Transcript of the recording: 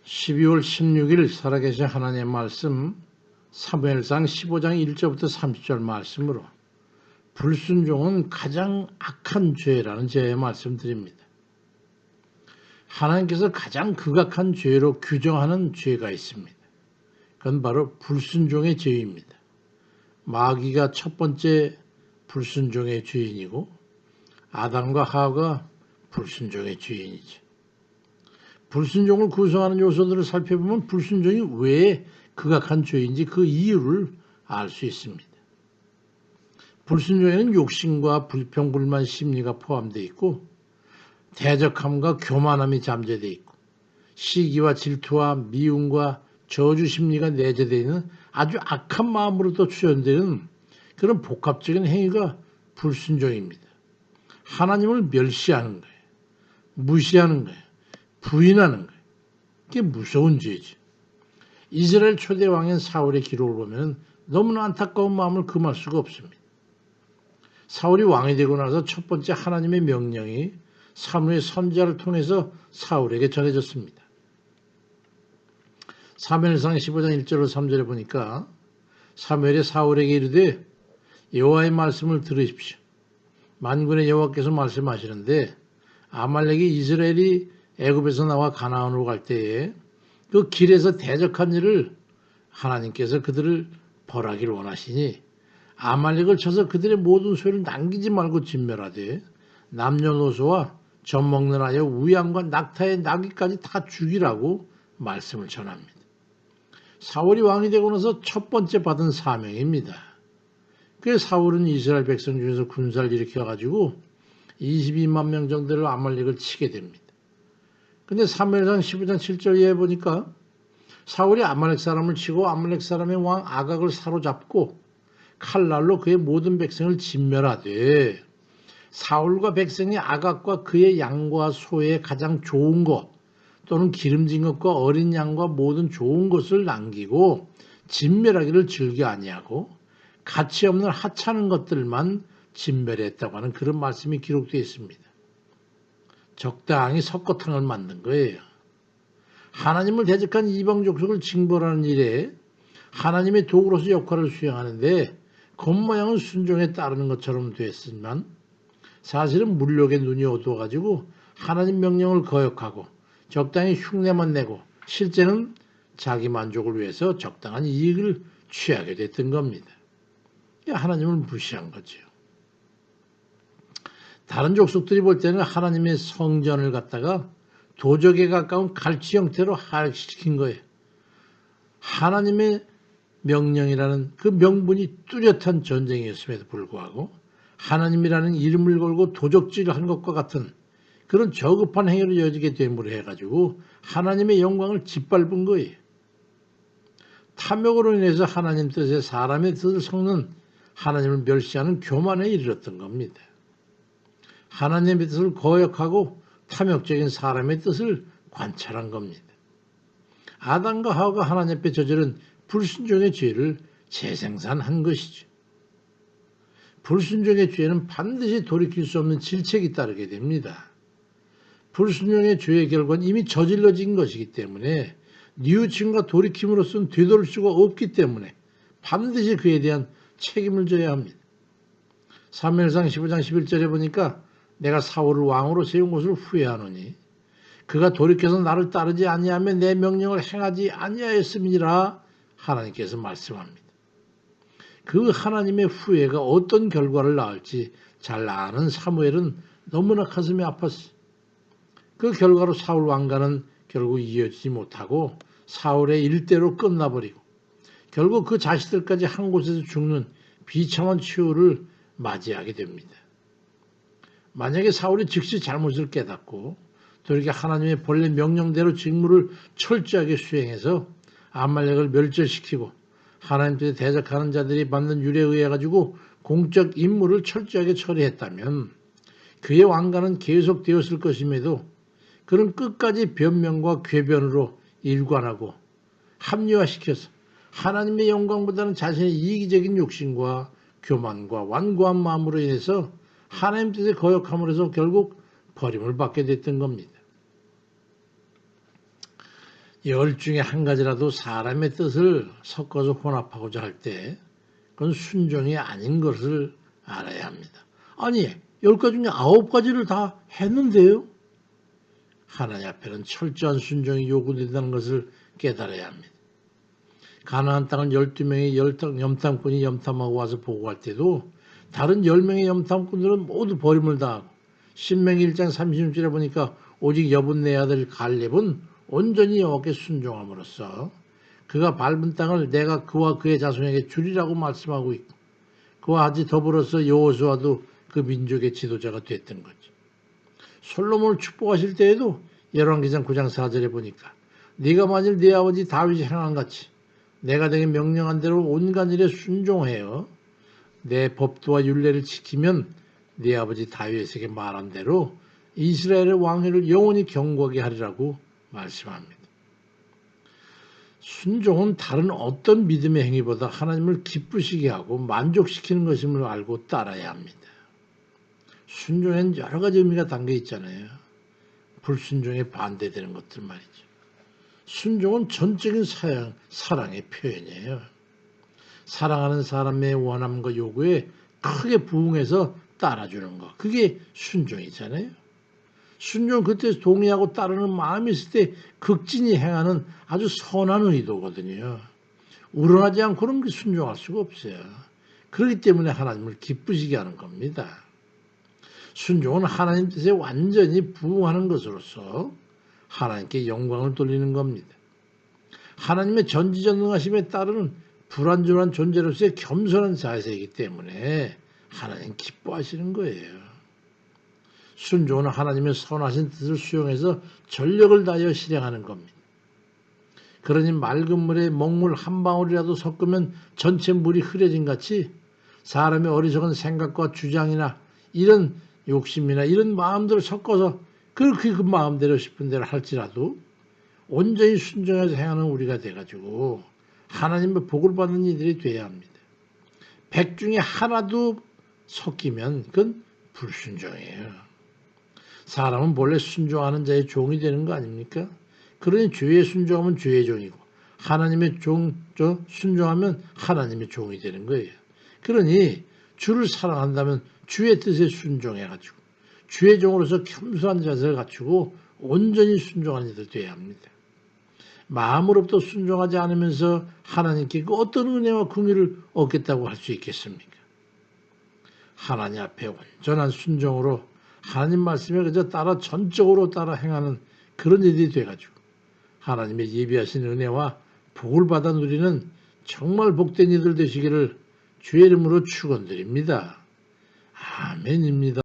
12월 16일 살아계신 하나님의 말씀 사무엘상 15장 1절부터 30절 말씀으로 불순종은 가장 악한 죄라는 제의 말씀드립니다. 하나님께서 가장 극악한 죄로 규정하는 죄가 있습니다. 그건 바로 불순종의 죄입니다. 마귀가 첫 번째 불순종의 죄인이고 아담과 하와가 불순종의 죄인이죠. 불순종을 구성하는 요소들을 살펴보면 불순종이 왜 극악한 죄인지 그 이유를 알 수 있습니다. 불순종에는 욕심과 불평불만 심리가 포함되어 있고 대적함과 교만함이 잠재되어 있고 시기와 질투와 미움과 저주 심리가 내재되어 있는 아주 악한 마음으로도 추연되는 그런 복합적인 행위가 불순종입니다. 하나님을 멸시하는 거예요. 무시하는 거예요. 부인하는 거예요. 그게 무서운 죄죠. 이스라엘 초대 왕인 사울의 기록을 보면 너무나 안타까운 마음을 금할 수가 없습니다. 사울이 왕이 되고 나서 첫 번째 하나님의 명령이 사무엘 선지자를 통해서 사울에게 전해졌습니다. 사무엘상 15장 1절로 3절에 보니까 사무엘이 사울에게 이르되 여호와의 말씀을 들으십시오. 만군의 여호와께서 말씀하시는데 아말렉이 이스라엘이 애굽에서 나와 가나안으로 갈 때에 그 길에서 대적한 일을 하나님께서 그들을 벌하기를 원하시니 아말렉을 쳐서 그들의 모든 소유를 남기지 말고 진멸하되 남녀노소와 젖먹는 아여 우양과 낙타의 나귀까지 다 죽이라고 말씀을 전합니다. 사울이 왕이 되고 나서 첫 번째 받은 사명입니다. 그래서 사울은 이스라엘 백성 중에서 군사를 일으켜가지고 22만 명 정도를 아말렉을 치게 됩니다. 근데 사무엘상 15장 7절에 보니까 사울이 아말렉 사람을 치고 아말렉 사람의 왕 아각을 사로잡고 칼날로 그의 모든 백성을 진멸하되 사울과 백성이 아각과 그의 양과 소의 가장 좋은 것 또는 기름진 것과 어린 양과 모든 좋은 것을 남기고 진멸하기를 즐겨 아니하고 가치 없는 하찮은 것들만 진멸했다고 하는 그런 말씀이 기록되어 있습니다. 적당히 석고탕을 만든 거예요. 하나님을 대적한 이방 족속을 징벌하는 일에 하나님의 도구로서 역할을 수행하는데 겉모양은 순종에 따르는 것처럼 됐지만 사실은 물욕의 눈이 어두워가지고 하나님 명령을 거역하고 적당히 흉내만 내고 실제는 자기 만족을 위해서 적당한 이익을 취하게 됐던 겁니다. 하나님을 무시한 거죠. 다른 족속들이 볼 때는 하나님의 성전을 갖다가 도적에 가까운 갈치 형태로 하락시킨 거예요. 하나님의 명령이라는 그 명분이 뚜렷한 전쟁이었음에도 불구하고 하나님이라는 이름을 걸고 도적질을 한 것과 같은 그런 저급한 행위로 이어지게 됨으로 해가지고 하나님의 영광을 짓밟은 거예요. 탐욕으로 인해서 하나님 뜻에 사람의 뜻을 섞는 하나님을 멸시하는 교만에 이르렀던 겁니다. 하나님의 뜻을 거역하고 탐욕적인 사람의 뜻을 관찰한 겁니다. 아담과 하와가 하나님 앞에 저지른 불순종의 죄를 재생산한 것이죠. 불순종의 죄는 반드시 돌이킬 수 없는 질책이 따르게 됩니다. 불순종의 죄의 결과는 이미 저질러진 것이기 때문에 뉘우침과 돌이킴으로서는 되돌릴 수가 없기 때문에 반드시 그에 대한 책임을 져야 합니다. 사무엘상 15장 11절에 보니까 내가 사울을 왕으로 세운 것을 후회하노니 그가 돌이켜서 나를 따르지 아니하며 내 명령을 행하지 아니하였음이니라 하나님께서 말씀합니다. 그 하나님의 후회가 어떤 결과를 낳을지 잘 아는 사무엘은 너무나 가슴이 아팠어요. 그 결과로 사울 왕가는 결국 이어지지 못하고 사울의 일대로 끝나버리고 결국 그 자식들까지 한 곳에서 죽는 비참한 최후를 맞이하게 됩니다. 만약에 사울이 즉시 잘못을 깨닫고 돌이켜 하나님의 본래 명령대로 직무를 철저하게 수행해서 아말렉을 멸절시키고 하나님 뜻에 대적하는 자들이 받는 율에 의해 가지고 공적 임무를 철저하게 처리했다면 그의 왕가는 계속되었을 것임에도 그는 끝까지 변명과 궤변으로 일관하고 합리화시켜서 하나님의 영광보다는 자신의 이기적인 욕심과 교만과 완고한 마음으로 인해서 하나님 뜻에 거역함으로써 결국 버림을 받게 됐던 겁니다. 열 중에 한 가지라도 사람의 뜻을 섞어서 혼합하고자 할 때 그건 순종이 아닌 것을 알아야 합니다. 아니, 10가지 중에 9가지를 다 했는데요. 하나님 앞에는 철저한 순종이 요구된다는 것을 깨달아야 합니다. 가나안 땅을 12명의 염탐꾼이 염탐하고 와서 보고할 때도 다른 10명의 염탐꾼들은 모두 버림을 당하고 신명기 1장 36절에 보니까 오직 여분네 아들 갈렙은 온전히 여호와께 순종함으로써 그가 밟은 땅을 내가 그와 그의 자손에게 주리라고 말씀하고 있고 그와 같이 더불어서 여호수아도 그 민족의 지도자가 됐던 거죠. 솔로몬을 축복하실 때에도 열왕기상 9장 4절에 보니까 네가 만일 네 아버지 다윗이 행한 같이 내가 내게 명령한 대로 온갖 일에 순종하여 내 법도와 율례를 지키면 네 아버지 다윗에게 말한 대로 이스라엘의 왕위를 영원히 경고하게 하리라고 말씀합니다. 순종은 다른 어떤 믿음의 행위보다 하나님을 기쁘시게 하고 만족시키는 것임을 알고 따라야 합니다. 순종에는 여러 가지 의미가 담겨 있잖아요. 불순종에 반대되는 것들 말이죠. 순종은 전적인 사랑의 표현이에요. 사랑하는 사람의 원함과 요구에 크게 부응해서 따라주는 것. 그게 순종이잖아요. 순종은 그때 동의하고 따르는 마음이 있을 때 극진히 행하는 아주 선한 의도거든요. 우러나지 않고는 순종할 수가 없어요. 그렇기 때문에 하나님을 기쁘시게 하는 겁니다. 순종은 하나님 뜻에 완전히 부응하는 것으로서 하나님께 영광을 돌리는 겁니다. 하나님의 전지전능하심에 따르는 불완전한 존재로서의 겸손한 자세이기 때문에 하나님 기뻐하시는 거예요. 순종은 하나님의 선하신 뜻을 수용해서 전력을 다하여 실행하는 겁니다. 그러니 맑은 물에 먹물 한 방울이라도 섞으면 전체 물이 흐려진 같이 사람의 어리석은 생각과 주장이나 이런 욕심이나 이런 마음들을 섞어서 그렇게 그 마음대로 싶은 대로 할지라도 온전히 순종해서 행하는 우리가 돼가지고 하나님의 복을 받는 이들이 돼야 합니다. 100 중에 하나도 섞이면 그건 불순종이에요. 사람은 본래 순종하는 자의 종이 되는 거 아닙니까? 그러니 주의 순종하면 주의 종이고 하나님의 순종하면 하나님의 종이 되는 거예요. 그러니 주를 사랑한다면 주의 뜻에 순종해가지고 주의 종으로서 겸손한 자세를 갖추고 온전히 순종하는 이들 되어야 합니다. 마음으로부터 순종하지 않으면서 하나님께 그 어떤 은혜와 긍휼을 얻겠다고 할 수 있겠습니까? 하나님 앞에 온전한 순종으로 하나님 말씀에 그저 따라 전적으로 따라 행하는 그런 일이 돼가지고 하나님의 예비하신 은혜와 복을 받아 누리는 정말 복된 이들 되시기를 주의 이름으로 축원드립니다. 아멘입니다.